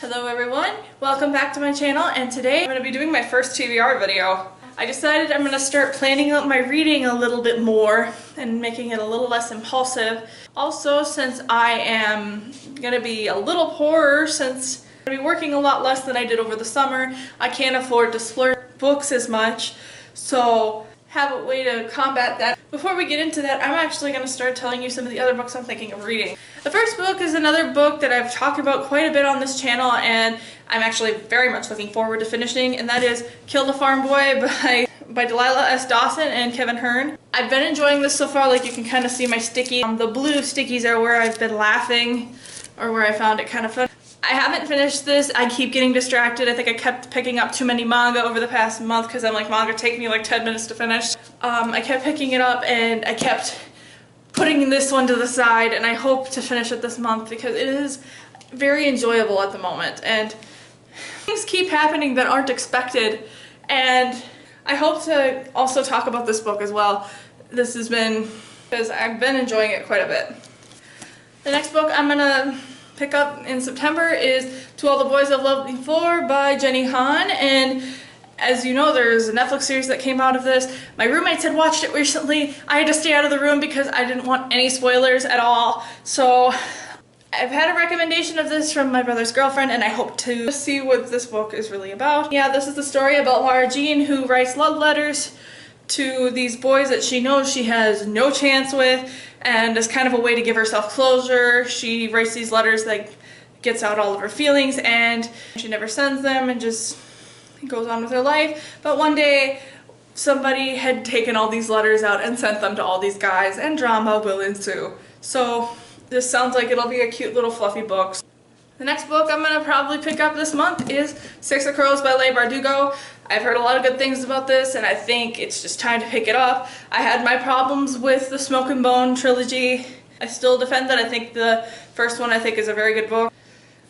Hello everyone, welcome back to my channel, and today I'm going to be doing my first TBR video. I decided I'm going to start planning out my reading a little bit more and making it a little less impulsive. Also, since I am going to be a little poorer, since I'm going to be working a lot less than I did over the summer, I can't afford to splurge books as much, so have a way to combat that. Before we get into that, I'm actually going to start telling you some of the other books I'm thinking of reading. The first book is another book that I've talked about quite a bit on this channel, and I'm actually very much looking forward to finishing, and that is Kill the Farm Boy by Delilah S. Dawson and Kevin Hearn. I've been enjoying this so far. Like, you can kind of see my sticky. The blue stickies are where I've been laughing, or where I found it kind of fun. I haven't finished this. I keep getting distracted. I think I kept picking up too many manga over the past month because I'm like, manga take me like 10 minutes to finish. I kept picking it up and I kept putting this one to the side, and I hope to finish it this month because it is very enjoyable at the moment, and things keep happening that aren't expected, and I hope to also talk about this book as well. This has been, because I've been enjoying it quite a bit. The next book I'm gonna pick up in September is To All the Boys I've Loved Before by Jenny Han, and as you know, there's a Netflix series that came out of this. My roommates had watched it recently. I had to stay out of the room because I didn't want any spoilers at all. So I've had a recommendation of this from my brother's girlfriend, and I hope to see what this book is really about. Yeah, this is the story about Lara Jean, who writes love letters to these boys that she knows she has no chance with, and as kind of a way to give herself closure, she writes these letters that gets out all of her feelings, and she never sends them and just goes on with her life. But one day somebody had taken all these letters out and sent them to all these guys, and drama will ensue. So this sounds like it'll be a cute little fluffy book. The next book I'm gonna probably pick up this month is Six of Crows by Leigh Bardugo. I've heard a lot of good things about this, and I think it's just time to pick it up. I had my problems with the Smoke and Bone trilogy. I still defend that. I think the first one is a very good book.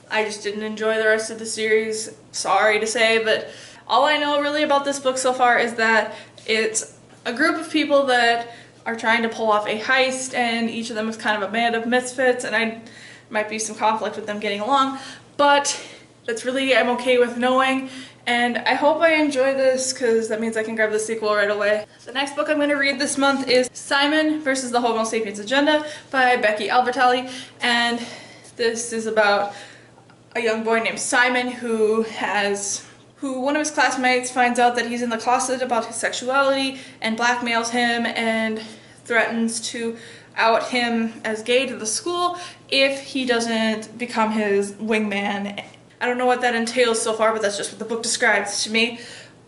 I just didn't enjoy the rest of the series, sorry to say, but all I know really about this book so far is that it's a group of people that are trying to pull off a heist, and each of them is kind of a band of misfits, and I might be some conflict with them getting along, but that's really, I'm okay with knowing, and I hope I enjoy this because that means I can grab the sequel right away. The next book I'm going to read this month is Simon versus the Homo Sapiens Agenda by Becky Albertalli, and this is about a young boy named Simon who one of his classmates finds out that he's in the closet about his sexuality and blackmails him and threatens to out him as gay to the school if he doesn't become his wingman. I don't know what that entails so far, but that's just what the book describes to me.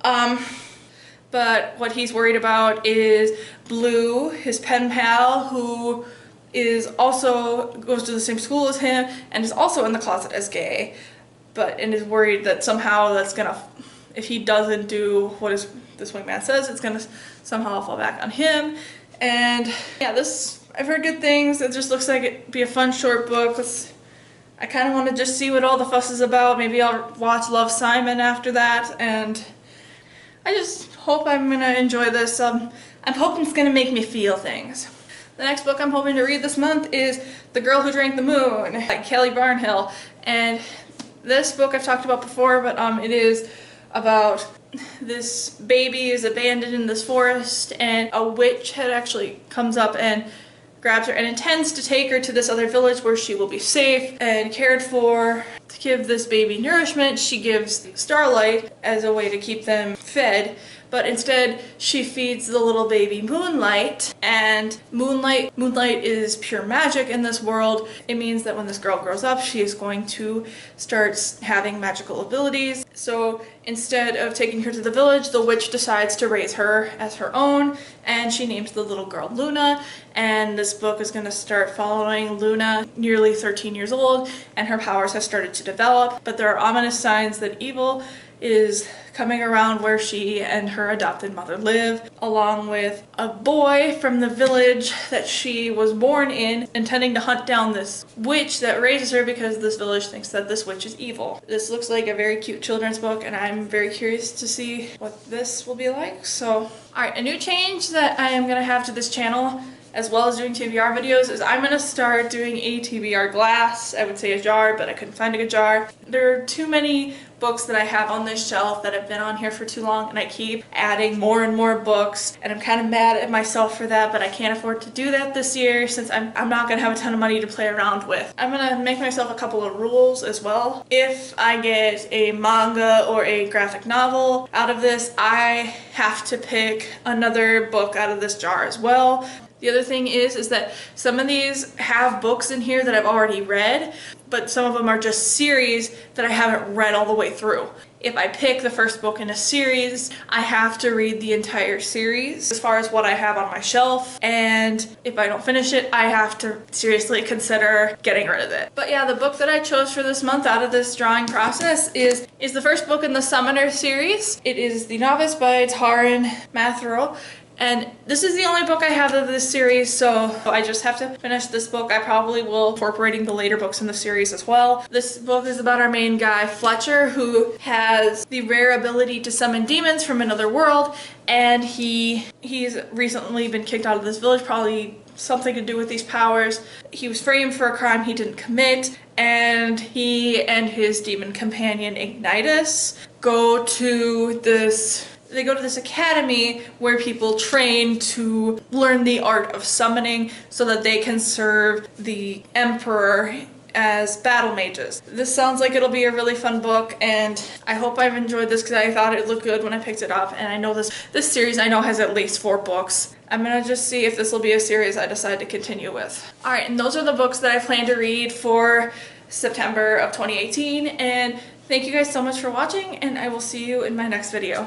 But what he's worried about is Blue, his pen pal, who goes to the same school as him and is also in the closet as gay, and is worried that somehow that's gonna, if he doesn't do what this wingman says, it's gonna somehow fall back on him. And yeah, I've heard good things. It just looks like it'd be a fun short book. I kind of want to just see what all the fuss is about. Maybe I'll watch Love, Simon after that, and I just hope I'm gonna enjoy this. I'm hoping it's gonna make me feel things. The next book I'm hoping to read this month is The Girl Who Drank the Moon by Kelly Barnhill, and this book I've talked about before, but it is about this baby is abandoned in this forest, and a witch actually comes up and grabs her and intends to take her to this other village where she will be safe and cared for. To give this baby nourishment, she gives Starlight as a way to keep them fed, but instead she feeds the little baby Moonlight, and Moonlight is pure magic in this world. It means that when this girl grows up, she is going to start having magical abilities. So instead of taking her to the village, the witch decides to raise her as her own, and she names the little girl Luna, and this book is going to start following Luna, nearly 13 years old, and her powers have started to develop, but there are ominous signs that evil is coming around where she and her adopted mother live, along with a boy from the village that she was born in, intending to hunt down this witch that raises her because this village thinks that this witch is evil. This looks like a very cute children's book, and I'm very curious to see what this will be like. So, alright, a new change that I am going to have to this channel as well as doing TBR videos, is I'm gonna start doing a TBR glass. I would say a jar, but I couldn't find a good jar. There are too many books that I have on this shelf that have been on here for too long, and I keep adding more and more books, and I'm kind of mad at myself for that, but I can't afford to do that this year since I'm not gonna have a ton of money to play around with. I'm gonna make myself a couple of rules as well. If I get a manga or a graphic novel out of this, I have to pick another book out of this jar as well. The other thing is that some of these have books in here that I've already read, but some of them are just series that I haven't read all the way through. If I pick the first book in a series, I have to read the entire series as far as what I have on my shelf, and if I don't finish it, I have to seriously consider getting rid of it. But yeah, the book that I chose for this month out of this drawing process is the first book in the Summoner series. It is The Novice by Taran Mathero. And this is the only book I have of this series, so I just have to finish this book. I probably will incorporating the later books in the series as well. This book is about our main guy, Fletcher, who has the rare ability to summon demons from another world, and he's recently been kicked out of this village, probably something to do with these powers. He was framed for a crime he didn't commit, and he and his demon companion, Ignitus, go to this academy where people train to learn the art of summoning so that they can serve the emperor as battle mages. This sounds like it'll be a really fun book, and I hope I've enjoyed this because I thought it looked good when I picked it up, and I know this series I know has at least 4 books. I'm gonna just see if this will be a series I decide to continue with. Alright, and those are the books that I plan to read for September of 2018, and thank you guys so much for watching, and I will see you in my next video.